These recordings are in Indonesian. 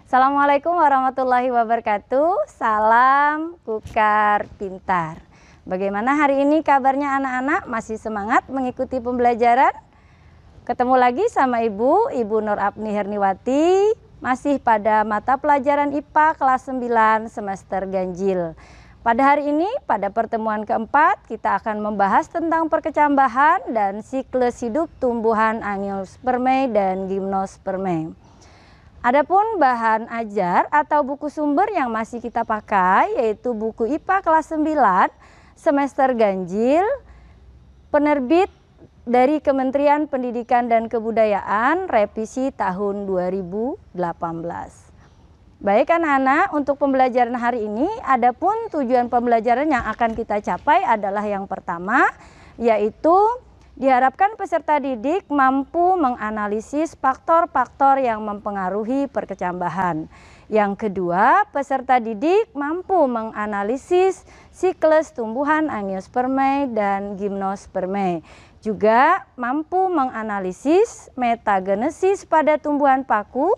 Assalamualaikum warahmatullahi wabarakatuh. Salam Kukar Pintar. Bagaimana hari ini kabarnya anak-anak? Masih semangat mengikuti pembelajaran? Ketemu lagi sama Ibu Nur Apni Herniwati, masih pada mata pelajaran IPA kelas 9 semester ganjil. Pada hari ini, pada pertemuan keempat, kita akan membahas tentang perkecambahan dan siklus hidup tumbuhan Angiospermae dan Gymnospermae. Adapun bahan ajar atau buku sumber yang masih kita pakai yaitu buku IPA kelas 9 semester ganjil, penerbit dari Kementerian Pendidikan dan Kebudayaan, revisi tahun 2018. Baik anak-anak, untuk pembelajaran hari ini, adapun tujuan pembelajaran yang akan kita capai adalah yang pertama, yaitu diharapkan peserta didik mampu menganalisis faktor-faktor yang mempengaruhi perkecambahan. Yang kedua, peserta didik mampu menganalisis siklus tumbuhan Angiospermae dan Gymnospermae. Juga mampu menganalisis metagenesis pada tumbuhan paku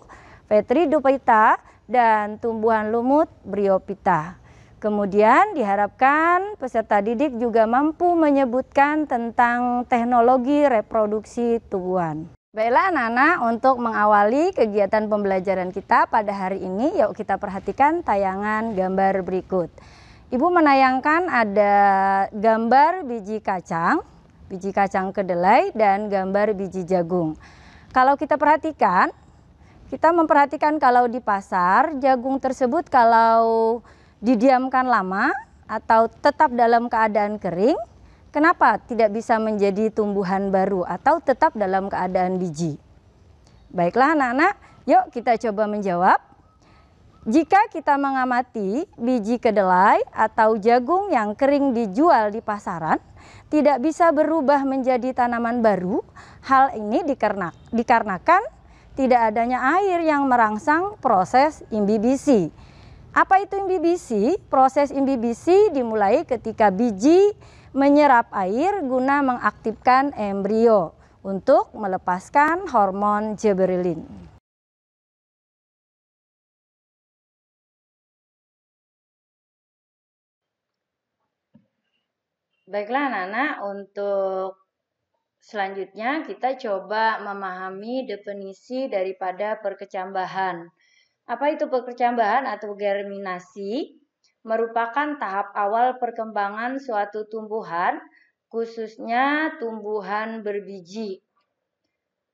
Petridophyta dan tumbuhan lumut Bryophyta. Kemudian diharapkan peserta didik juga mampu menyebutkan tentang teknologi reproduksi tumbuhan. Baiklah anak-anak, untuk mengawali kegiatan pembelajaran kita pada hari ini, yuk kita perhatikan tayangan gambar berikut. Ibu menayangkan ada gambar biji kacang kedelai dan gambar biji jagung. Kalau kita perhatikan, kita memperhatikan kalau di pasar jagung tersebut kalau didiamkan lama atau tetap dalam keadaan kering, kenapa tidak bisa menjadi tumbuhan baru atau tetap dalam keadaan biji? Baiklah anak-anak, yuk kita coba menjawab. Jika kita mengamati biji kedelai atau jagung yang kering dijual di pasaran, tidak bisa berubah menjadi tanaman baru. Hal ini dikarenakan tidak adanya air yang merangsang proses imbibisi. Apa itu imbibisi? Proses imbibisi dimulai ketika biji menyerap air guna mengaktifkan embrio untuk melepaskan hormon gibberellin. Baiklah anak-anak, untuk selanjutnya kita coba memahami definisi daripada perkecambahan. Apa itu perkecambahan atau germinasi? Merupakan tahap awal perkembangan suatu tumbuhan, khususnya tumbuhan berbiji.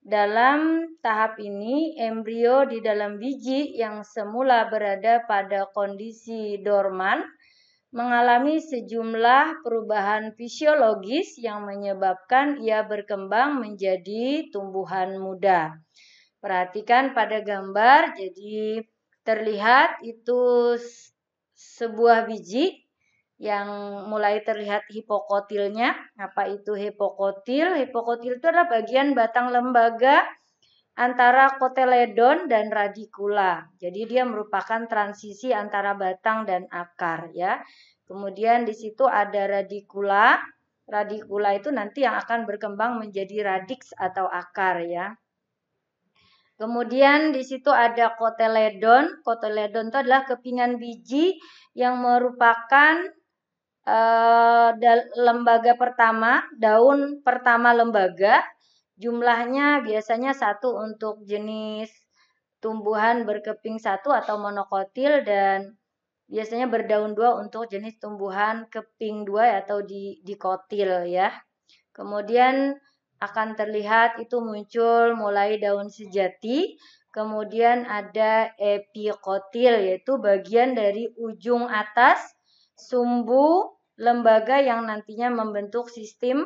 Dalam tahap ini, embrio di dalam biji yang semula berada pada kondisi dorman mengalami sejumlah perubahan fisiologis yang menyebabkan ia berkembang menjadi tumbuhan muda. Perhatikan pada gambar, jadi terlihat itu sebuah biji yang mulai terlihat hipokotilnya. Apa itu hipokotil? Hipokotil itu adalah bagian batang lembaga antara koteledon dan radikula. Jadi dia merupakan transisi antara batang dan akar ya. Kemudian di situ ada radikula. Radikula itu nanti yang akan berkembang menjadi radix atau akar ya. Kemudian di situ ada koteledon. Koteledon itu adalah kepingan biji yang merupakan lembaga pertama, daun pertama lembaga. Jumlahnya biasanya satu untuk jenis tumbuhan berkeping satu atau monokotil dan biasanya berdaun dua untuk jenis tumbuhan keping dua atau dikotil ya. Kemudian akan terlihat itu muncul mulai daun sejati, kemudian ada epikotil yaitu bagian dari ujung atas sumbu lembaga yang nantinya membentuk sistem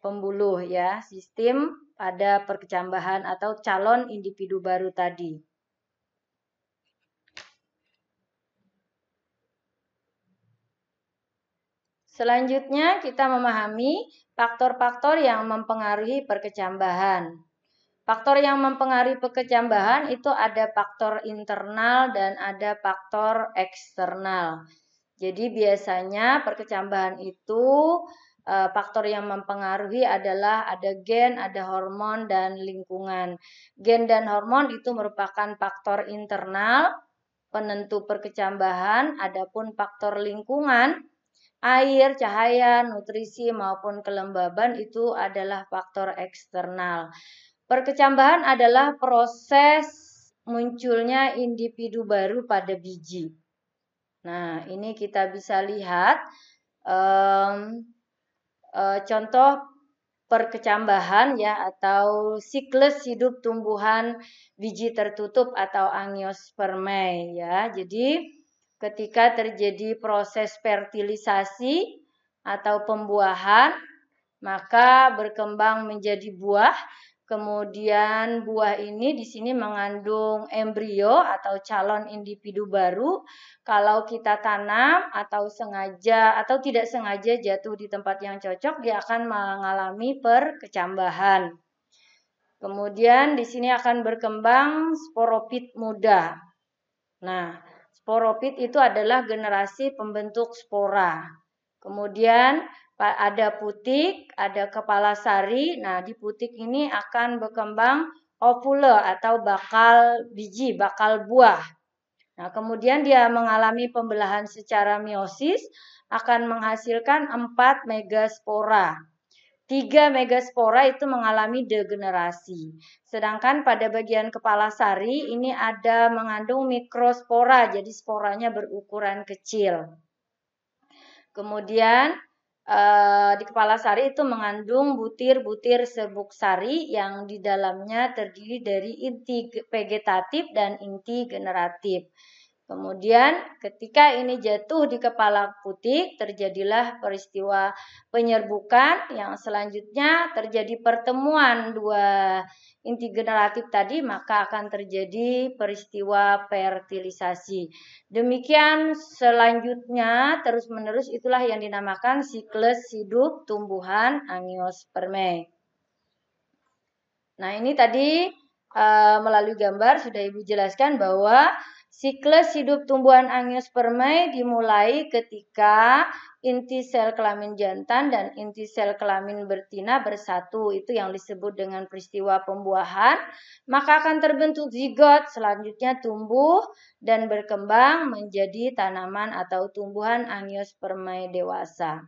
pembuluh ya, sistem pada perkecambahan atau calon individu baru tadi. Selanjutnya kita memahami faktor-faktor yang mempengaruhi perkecambahan. Faktor yang mempengaruhi perkecambahan itu ada faktor internal dan ada faktor eksternal. Jadi biasanya perkecambahan itu faktor yang mempengaruhi adalah ada gen, ada hormon, dan lingkungan. Gen dan hormon itu merupakan faktor internal penentu perkecambahan, adapun faktor lingkungan, air, cahaya, nutrisi, maupun kelembaban itu adalah faktor eksternal. Perkecambahan adalah proses munculnya individu baru pada biji. Nah, ini kita bisa lihat contoh perkecambahan ya, atau siklus hidup tumbuhan biji tertutup atau angiospermae ya. Jadi ketika terjadi proses fertilisasi atau pembuahan, maka berkembang menjadi buah. Kemudian buah ini di sini mengandung embrio atau calon individu baru. Kalau kita tanam atau sengaja atau tidak sengaja jatuh di tempat yang cocok, dia akan mengalami perkecambahan. Kemudian di sini akan berkembang sporopit muda. Nah, sporopit itu adalah generasi pembentuk spora. Kemudian ada putik, ada kepala sari. Nah, di putik ini akan berkembang ovule atau bakal biji, bakal buah. Nah, kemudian dia mengalami pembelahan secara meiosis, akan menghasilkan 4 megaspora. 3 megaspora itu mengalami degenerasi. Sedangkan pada bagian kepala sari ini ada mengandung mikrospora, jadi sporanya berukuran kecil. Kemudian di kepala sari itu mengandung butir-butir serbuk sari yang di dalamnya terdiri dari inti vegetatif dan inti generatif. Kemudian ketika ini jatuh di kepala putik, terjadilah peristiwa penyerbukan, yang selanjutnya terjadi pertemuan dua inti generatif tadi, maka akan terjadi peristiwa fertilisasi. Demikian selanjutnya terus-menerus, itulah yang dinamakan siklus hidup tumbuhan angiospermae. Nah, ini tadi melalui gambar sudah Ibu jelaskan bahwa siklus hidup tumbuhan angiospermae dimulai ketika inti sel kelamin jantan dan inti sel kelamin betina bersatu. Itu yang disebut dengan peristiwa pembuahan. Maka akan terbentuk zigot, selanjutnya tumbuh dan berkembang menjadi tanaman atau tumbuhan angiospermae dewasa.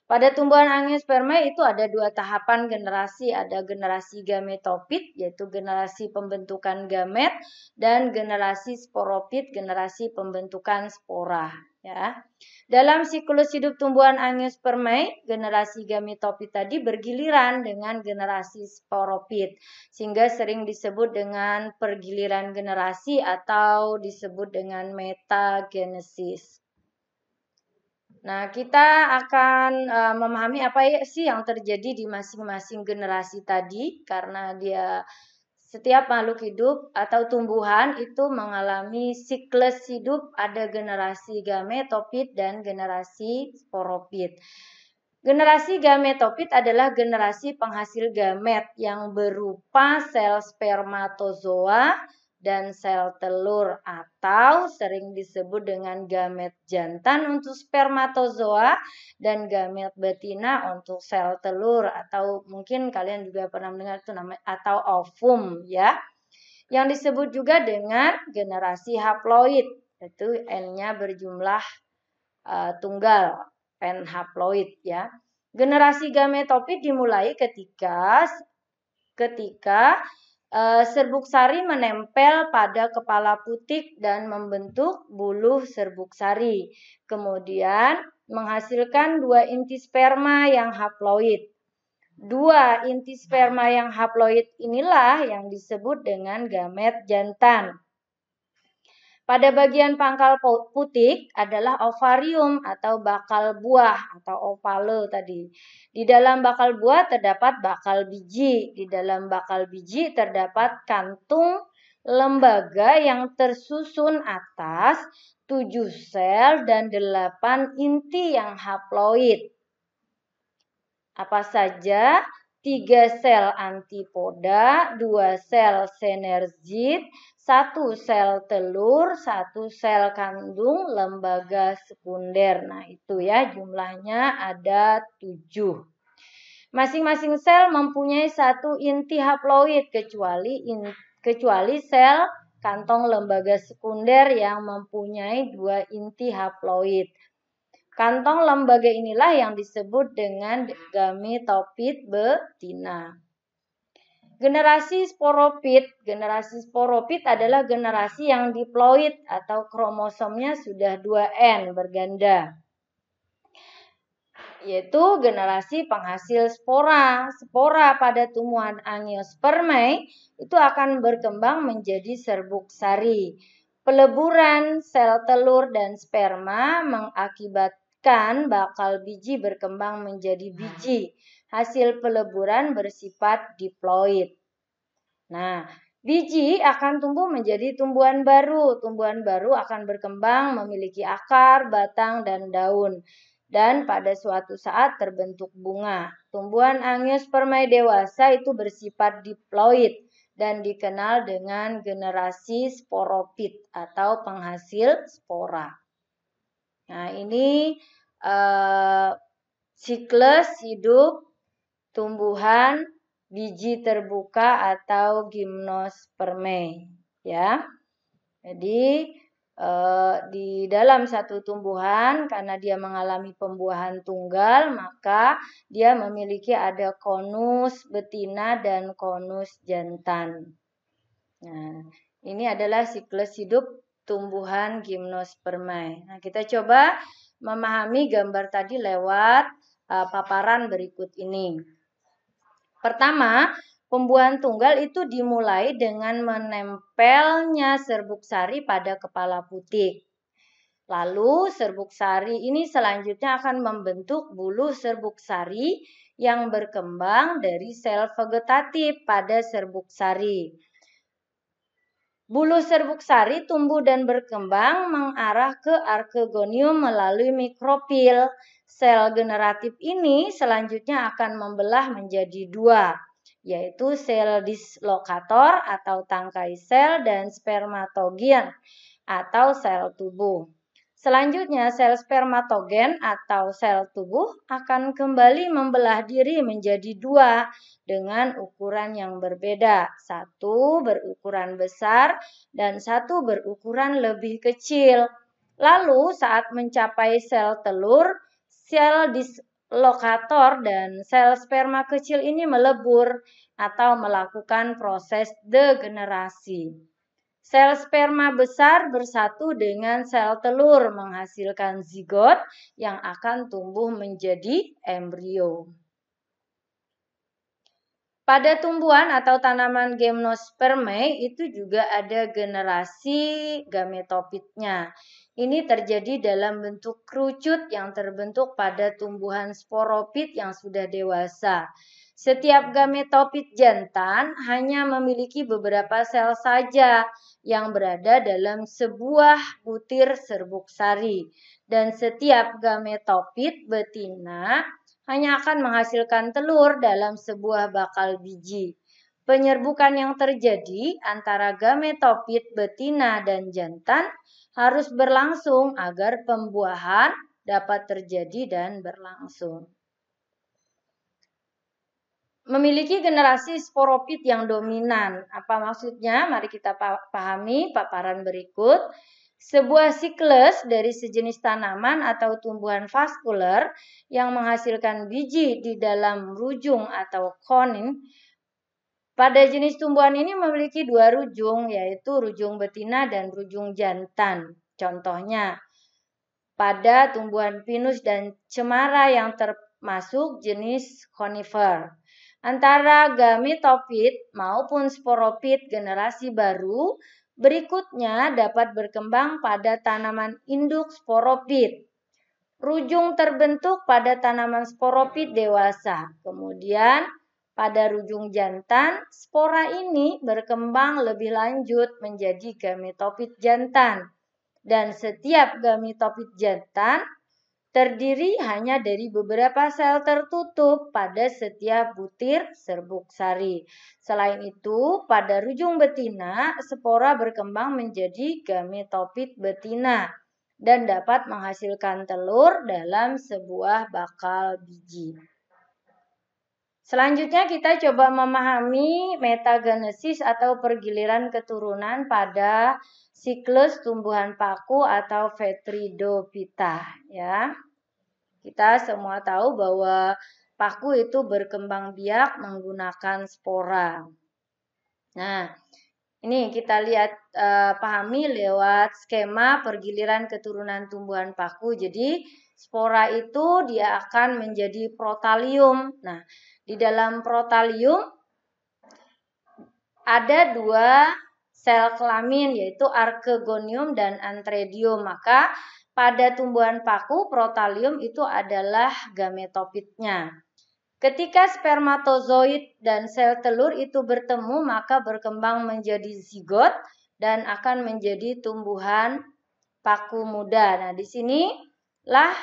Pada tumbuhan angiospermae itu ada 2 tahapan generasi, ada generasi gametofit yaitu generasi pembentukan gamet, dan generasi sporopit, generasi pembentukan spora ya. Dalam siklus hidup tumbuhan angiospermae, generasi gametofit tadi bergiliran dengan generasi sporopit sehingga sering disebut dengan pergiliran generasi atau disebut dengan metagenesis. Nah, kita akan memahami apa sih yang terjadi di masing-masing generasi tadi, karena dia setiap makhluk hidup atau tumbuhan itu mengalami siklus hidup, ada generasi gametofit dan generasi sporopit. Generasi gametofit adalah generasi penghasil gamet yang berupa sel spermatozoa dan sel telur, atau sering disebut dengan gamet jantan untuk spermatozoa dan gamet betina untuk sel telur, atau mungkin kalian juga pernah mendengar itu namanya atau ovum ya. Yang disebut juga dengan generasi haploid, yaitu N-nya berjumlah tunggal, N haploid ya. Generasi gametofit dimulai ketika serbuk sari menempel pada kepala putik dan membentuk buluh serbuk sari. Kemudian menghasilkan 2 inti sperma yang haploid. 2 inti sperma yang haploid inilah yang disebut dengan gamet jantan. Pada bagian pangkal putik adalah ovarium atau bakal buah atau ovale tadi. Di dalam bakal buah terdapat bakal biji. Di dalam bakal biji terdapat kantung lembaga yang tersusun atas 7 sel dan 8 inti yang haploid. Apa saja? 3 sel antipoda, 2 sel senergit, 1 sel telur, 1 sel kandung lembaga sekunder. Nah, itu ya jumlahnya ada 7. Masing-masing sel mempunyai 1 inti haploid kecuali sel kantong lembaga sekunder yang mempunyai 2 inti haploid. Kantong lembaga inilah yang disebut dengan gametofit betina. Generasi sporopit. Generasi sporopit adalah generasi yang diploid atau kromosomnya sudah 2N berganda, yaitu generasi penghasil spora. Spora pada tumbuhan Angiospermae itu akan berkembang menjadi serbuk sari. Peleburan sel telur dan sperma mengakibatkan bakal biji berkembang menjadi biji. Hasil peleburan bersifat diploid. Nah, biji akan tumbuh menjadi tumbuhan baru. Tumbuhan baru akan berkembang memiliki akar, batang, dan daun. Dan pada suatu saat terbentuk bunga. Tumbuhan Angiospermae dewasa itu bersifat diploid dan dikenal dengan generasi sporopit atau penghasil spora. Nah, ini siklus hidup tumbuhan biji terbuka atau gimnospermae, ya. Jadi di dalam satu tumbuhan karena dia mengalami pembuahan tunggal, maka dia memiliki ada konus betina dan konus jantan. Nah, ini adalah siklus hidup tumbuhan gimnospermae. Nah, kita coba memahami gambar tadi lewat paparan berikut ini. Pertama, pembuahan tunggal itu dimulai dengan menempelnya serbuk sari pada kepala putik. Lalu serbuk sari ini selanjutnya akan membentuk bulu serbuk sari yang berkembang dari sel vegetatif pada serbuk sari. Bulu serbuk sari tumbuh dan berkembang mengarah ke arkegonium melalui mikrofil. Sel generatif ini selanjutnya akan membelah menjadi 2, yaitu sel dislokator atau tangkai sel dan spermatogen atau sel tubuh. Selanjutnya sel spermatogen atau sel tubuh akan kembali membelah diri menjadi 2 dengan ukuran yang berbeda. 1 berukuran besar dan 1 berukuran lebih kecil. Lalu saat mencapai sel telur, sel dislokator dan sel sperma kecil ini melebur atau melakukan proses degenerasi. Sel sperma besar bersatu dengan sel telur menghasilkan zigot yang akan tumbuh menjadi embrio. Pada tumbuhan atau tanaman gimnospermae itu juga ada generasi gametofitnya. Ini terjadi dalam bentuk kerucut yang terbentuk pada tumbuhan sporopit yang sudah dewasa. Setiap gametofit jantan hanya memiliki beberapa sel saja yang berada dalam sebuah butir serbuk sari. Dan setiap gametofit betina hanya akan menghasilkan telur dalam sebuah bakal biji. Penyerbukan yang terjadi antara gametofit betina dan jantan harus berlangsung agar pembuahan dapat terjadi dan berlangsung. Memiliki generasi sporopit yang dominan. Apa maksudnya? Mari kita pahami paparan berikut. Sebuah siklus dari sejenis tanaman atau tumbuhan vaskuler yang menghasilkan biji di dalam rujung atau konin. Pada jenis tumbuhan ini memiliki 2 rujung, yaitu rujung betina dan rujung jantan. Contohnya, pada tumbuhan pinus dan cemara yang termasuk jenis conifer. Antara gametofit maupun sporopit generasi baru berikutnya dapat berkembang pada tanaman induk sporopit. Rujung terbentuk pada tanaman sporopit dewasa. Kemudian pada rujung jantan, spora ini berkembang lebih lanjut menjadi gametofit jantan. Dan setiap gametofit jantan terdiri hanya dari beberapa sel tertutup pada setiap butir serbuk sari. Selain itu, pada rujung betina, spora berkembang menjadi gametofit betina dan dapat menghasilkan telur dalam sebuah bakal biji. Selanjutnya kita coba memahami metagenesis atau pergiliran keturunan pada siklus tumbuhan paku atau Vetridophyta, ya. Kita semua tahu bahwa paku itu berkembang biak menggunakan spora. Nah, ini kita lihat pahami lewat skema pergiliran keturunan tumbuhan paku. Jadi spora itu dia akan menjadi protalium. Nah, di dalam protalium ada dua sel kelamin yaitu archegonium dan antheridium. Maka pada tumbuhan paku protalium itu adalah gametofitnya. Ketika spermatozoid dan sel telur itu bertemu maka berkembang menjadi zigot dan akan menjadi tumbuhan paku muda. Nah, di sinilah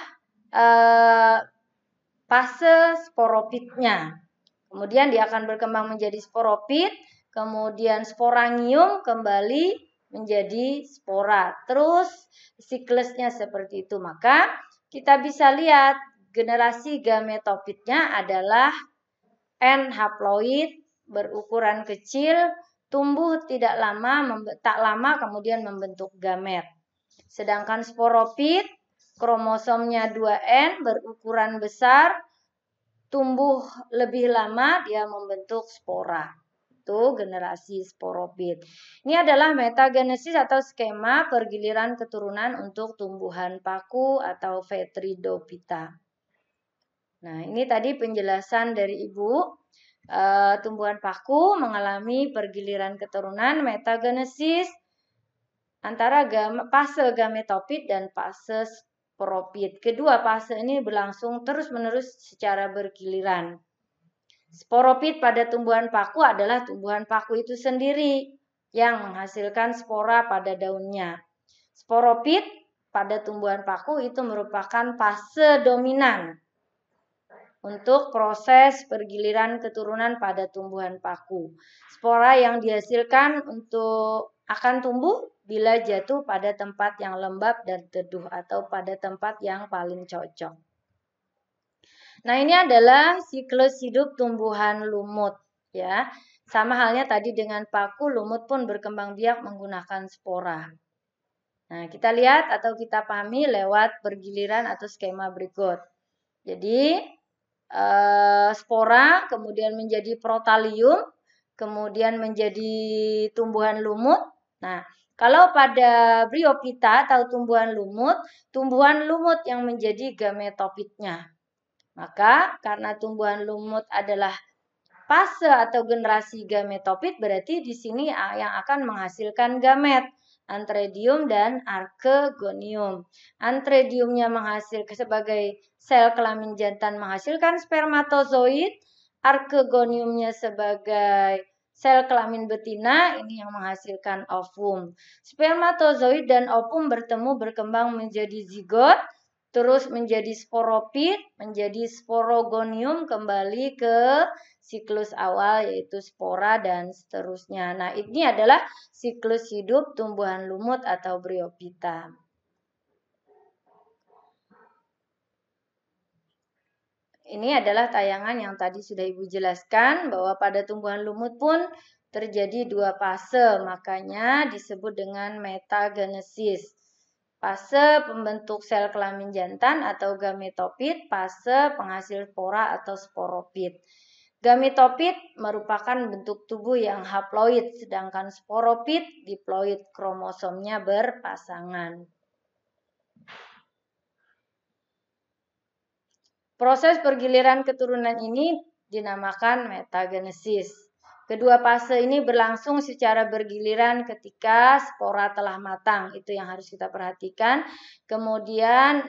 fase sporopitnya. Kemudian dia akan berkembang menjadi sporopit, kemudian sporangium kembali menjadi spora. Terus siklusnya seperti itu. Maka kita bisa lihat generasi gametofitnya adalah N haploid berukuran kecil, tumbuh tak lama kemudian membentuk gamet. Sedangkan sporopit kromosomnya 2N berukuran besar, tumbuh lebih lama dia membentuk spora. Itu generasi sporopit. Ini adalah metagenesis atau skema pergiliran keturunan untuk tumbuhan paku atau Vetridophyta. Nah, ini tadi penjelasan dari Ibu. Tumbuhan paku mengalami pergiliran keturunan metagenesis antara fase gametofit dan fase sporopit. Kedua fase ini berlangsung terus-menerus secara bergiliran. Sporopit pada tumbuhan paku adalah tumbuhan paku itu sendiri yang menghasilkan spora pada daunnya. Sporopit pada tumbuhan paku itu merupakan fase dominan untuk proses pergiliran keturunan pada tumbuhan paku. Spora yang dihasilkan akan tumbuh bila jatuh pada tempat yang lembab dan teduh atau pada tempat yang paling cocok. Nah, ini adalah siklus hidup tumbuhan lumut, ya. Sama halnya tadi dengan paku, lumut pun berkembang biak menggunakan spora. Nah, kita lihat atau kita pahami lewat pergiliran atau skema berikut. Jadi, spora kemudian menjadi protalium, kemudian menjadi tumbuhan lumut. Nah, kalau pada Bryophyta atau tumbuhan lumut yang menjadi gametofitnya. Maka karena tumbuhan lumut adalah fase atau generasi gametofit, berarti di sini yang akan menghasilkan gamet. Antheridium dan archegonium. Antheridiumnya menghasilkan sebagai sel kelamin jantan menghasilkan spermatozoid, archegoniumnya sebagai sel kelamin betina ini yang menghasilkan ovum. Spermatozoid dan ovum bertemu berkembang menjadi zigot, terus menjadi sporopit, menjadi sporogonium, kembali ke siklus awal yaitu spora dan seterusnya. Nah, ini adalah siklus hidup tumbuhan lumut atau Bryophyta. Ini adalah tayangan yang tadi sudah Ibu jelaskan bahwa pada tumbuhan lumut pun terjadi dua fase, makanya disebut dengan metagenesis. Fase pembentuk sel kelamin jantan atau gametofit, fase penghasil spora atau sporopit. Gametofit merupakan bentuk tubuh yang haploid, sedangkan sporopit diploid, kromosomnya berpasangan. Proses pergiliran keturunan ini dinamakan metagenesis. Kedua fase ini berlangsung secara bergiliran ketika spora telah matang, itu yang harus kita perhatikan. Kemudian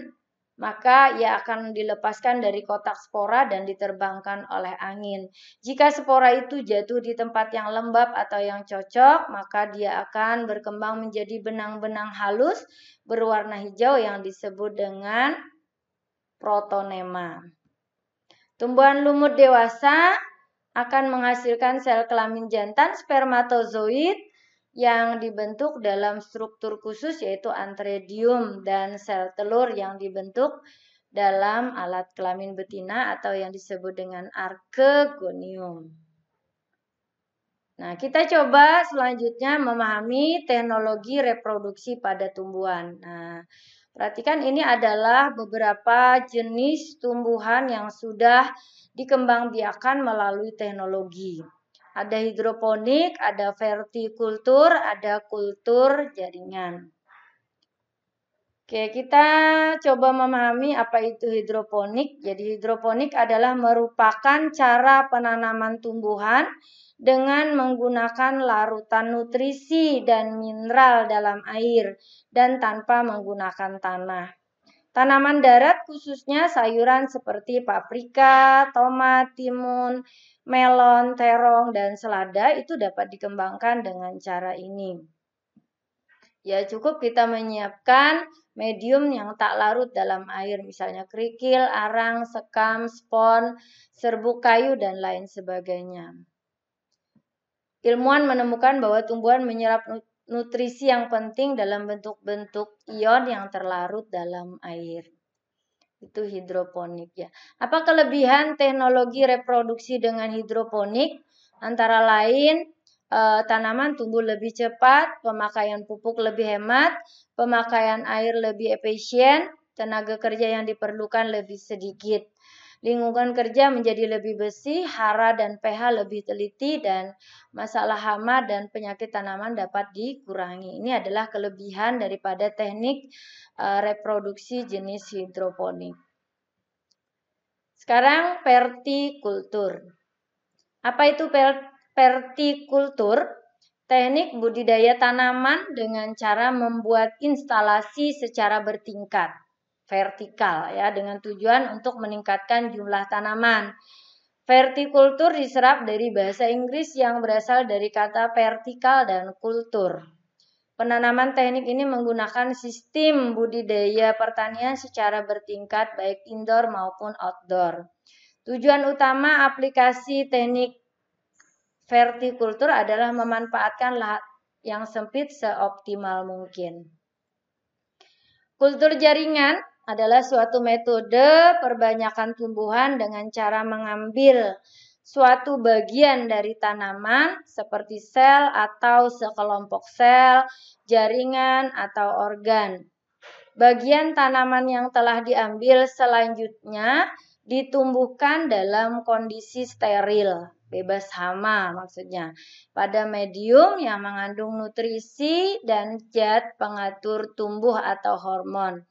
maka ia akan dilepaskan dari kotak spora dan diterbangkan oleh angin. Jika spora itu jatuh di tempat yang lembab atau yang cocok, maka dia akan berkembang menjadi benang-benang halus berwarna hijau yang disebut dengan protonema. Tumbuhan lumut dewasa akan menghasilkan sel kelamin jantan spermatozoid yang dibentuk dalam struktur khusus yaitu antredium dan sel telur yang dibentuk dalam alat kelamin betina atau yang disebut dengan archegonium. Nah, kita coba selanjutnya memahami teknologi reproduksi pada tumbuhan. Nah, perhatikan ini adalah beberapa jenis tumbuhan yang sudah dikembangbiakan melalui teknologi. Ada hidroponik, ada vertikultur, ada kultur jaringan. Oke, kita coba memahami apa itu hidroponik. Jadi hidroponik adalah merupakan cara penanaman tumbuhan dengan menggunakan larutan nutrisi dan mineral dalam air dan tanpa menggunakan tanah. Tanaman darat khususnya sayuran seperti paprika, tomat, timun, melon, terong, dan selada itu dapat dikembangkan dengan cara ini. Ya, cukup kita menyiapkan medium yang tak larut dalam air, misalnya kerikil, arang, sekam, spon, serbuk kayu, dan lain sebagainya. Ilmuwan menemukan bahwa tumbuhan menyerap nutrisi yang penting dalam bentuk-bentuk ion yang terlarut dalam air. Itu hidroponik ya. Apa kelebihan teknologi reproduksi dengan hidroponik? Antara lain, tanaman tumbuh lebih cepat, pemakaian pupuk lebih hemat, pemakaian air lebih efisien, tenaga kerja yang diperlukan lebih sedikit. Lingkungan kerja menjadi lebih bersih, hara dan pH lebih teliti, dan masalah hama dan penyakit tanaman dapat dikurangi. Ini adalah kelebihan daripada teknik reproduksi jenis hidroponik. Sekarang vertikultur. Apa itu vertikultur? Teknik budidaya tanaman dengan cara membuat instalasi secara bertingkat, vertikal ya, dengan tujuan untuk meningkatkan jumlah tanaman. Vertikultur diserap dari bahasa Inggris yang berasal dari kata vertikal dan kultur. Penanaman teknik ini menggunakan sistem budidaya pertanian secara bertingkat baik indoor maupun outdoor. Tujuan utama aplikasi teknik vertikultur adalah memanfaatkan lahan yang sempit seoptimal mungkin. Kultur jaringan adalah suatu metode perbanyakan tumbuhan dengan cara mengambil suatu bagian dari tanaman seperti sel atau sekelompok sel, jaringan atau organ. Bagian tanaman yang telah diambil selanjutnya ditumbuhkan dalam kondisi steril, bebas hama maksudnya, pada medium yang mengandung nutrisi dan zat pengatur tumbuh atau hormon.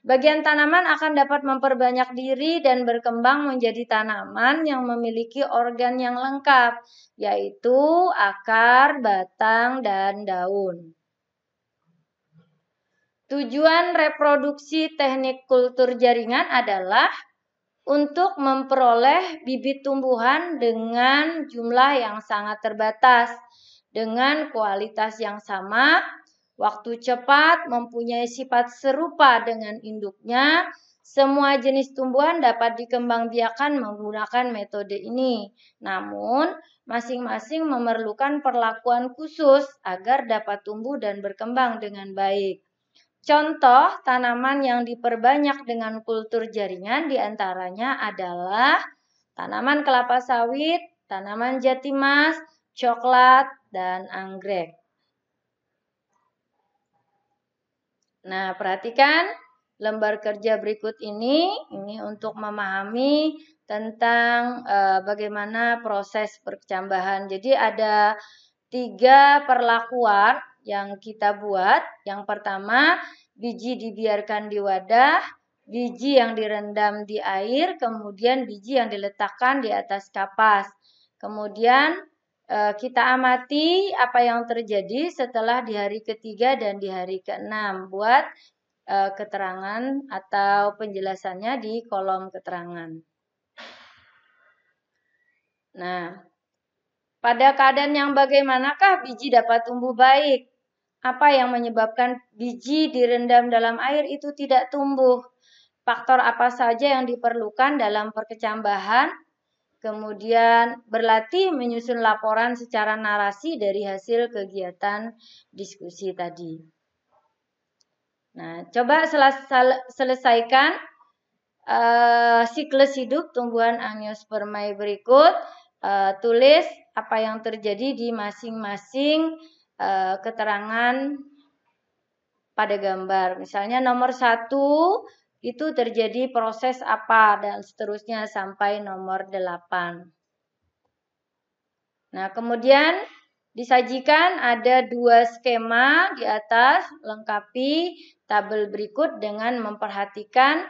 Bagian tanaman akan dapat memperbanyak diri dan berkembang menjadi tanaman yang memiliki organ yang lengkap, yaitu akar, batang, dan daun. Tujuan reproduksi teknik kultur jaringan adalah untuk memperoleh bibit tumbuhan dengan jumlah yang sangat terbatas, dengan kualitas yang sama, waktu cepat, mempunyai sifat serupa dengan induknya. Semua jenis tumbuhan dapat dikembangbiakan menggunakan metode ini. Namun, masing-masing memerlukan perlakuan khusus agar dapat tumbuh dan berkembang dengan baik. Contoh tanaman yang diperbanyak dengan kultur jaringan diantaranya adalah tanaman kelapa sawit, tanaman jati mas, coklat, dan anggrek. Nah, perhatikan lembar kerja berikut ini untuk memahami tentang bagaimana proses perkecambahan. Jadi ada 3 perlakuan yang kita buat. Yang pertama, biji dibiarkan di wadah, biji yang direndam di air, kemudian biji yang diletakkan di atas kapas. Kemudian kita amati apa yang terjadi setelah di hari ketiga dan di hari ke-6. Buat keterangan atau penjelasannya di kolom keterangan. Nah, pada keadaan yang bagaimanakah biji dapat tumbuh baik? Apa yang menyebabkan biji direndam dalam air itu tidak tumbuh? faktor apa saja yang diperlukan dalam perkecambahan, kemudian berlatih menyusun laporan secara narasi dari hasil kegiatan diskusi tadi. Nah, coba selesaikan siklus hidup tumbuhan Angiospermae berikut. Tulis apa yang terjadi di masing-masing keterangan pada gambar. Misalnya nomor 1 itu terjadi proses apa dan seterusnya sampai nomor 8. Nah, kemudian disajikan ada 2 skema di atas, lengkapi tabel berikut dengan memperhatikan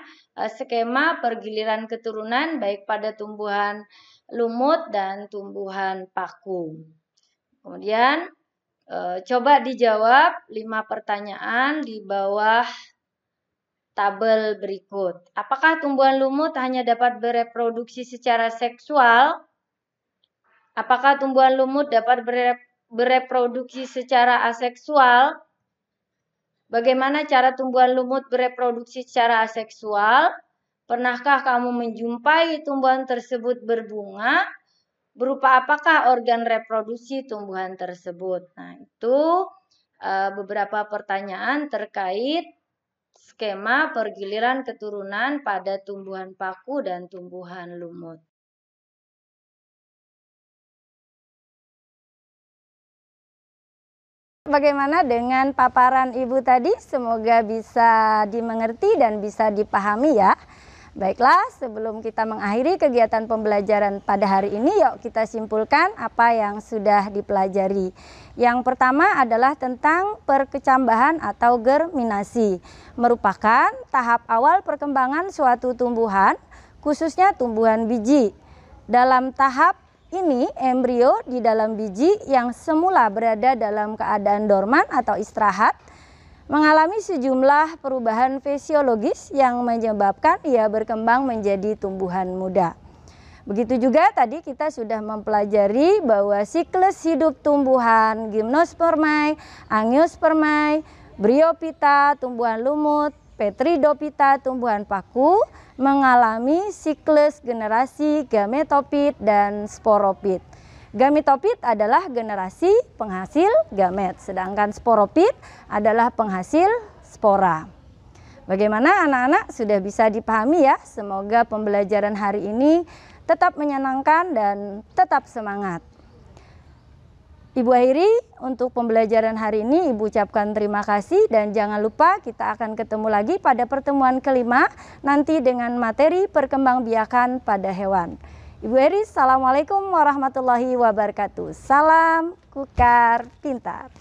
skema pergiliran keturunan baik pada tumbuhan lumut dan tumbuhan paku. Kemudian coba dijawab 5 pertanyaan di bawah tabel berikut. Apakah tumbuhan lumut hanya dapat bereproduksi secara seksual? Apakah tumbuhan lumut dapat bereproduksi secara aseksual? Bagaimana cara tumbuhan lumut bereproduksi secara aseksual? Pernahkah kamu menjumpai tumbuhan tersebut berbunga? Berupa apakah organ reproduksi tumbuhan tersebut? Nah, itu beberapa pertanyaan terkait skema pergiliran keturunan pada tumbuhan paku dan tumbuhan lumut. Bagaimana dengan paparan Ibu tadi? Semoga bisa dimengerti dan bisa dipahami ya. Baiklah, sebelum kita mengakhiri kegiatan pembelajaran pada hari ini, yuk kita simpulkan apa yang sudah dipelajari. Yang pertama adalah tentang perkecambahan atau germinasi. Merupakan tahap awal perkembangan suatu tumbuhan, khususnya tumbuhan biji. Dalam tahap ini, embrio di dalam biji yang semula berada dalam keadaan dorman atau istirahat, mengalami sejumlah perubahan fisiologis yang menyebabkan ia berkembang menjadi tumbuhan muda. Begitu juga tadi kita sudah mempelajari bahwa siklus hidup tumbuhan Gymnospermae, Angiospermae, Bryophyta, tumbuhan lumut, Petridophyta, tumbuhan paku, mengalami siklus generasi gametofit dan sporopit. Gametofit adalah generasi penghasil gamet, sedangkan sporopit adalah penghasil spora. Bagaimana anak-anak, sudah bisa dipahami ya? Semoga pembelajaran hari ini tetap menyenangkan dan tetap semangat. Ibu akhiri untuk pembelajaran hari ini, Ibu ucapkan terima kasih dan jangan lupa kita akan ketemu lagi pada pertemuan kelima nanti dengan materi perkembangbiakan pada hewan. Ibu Eri, Assalamualaikum warahmatullahi wabarakatuh. Salam Kukar Pintar.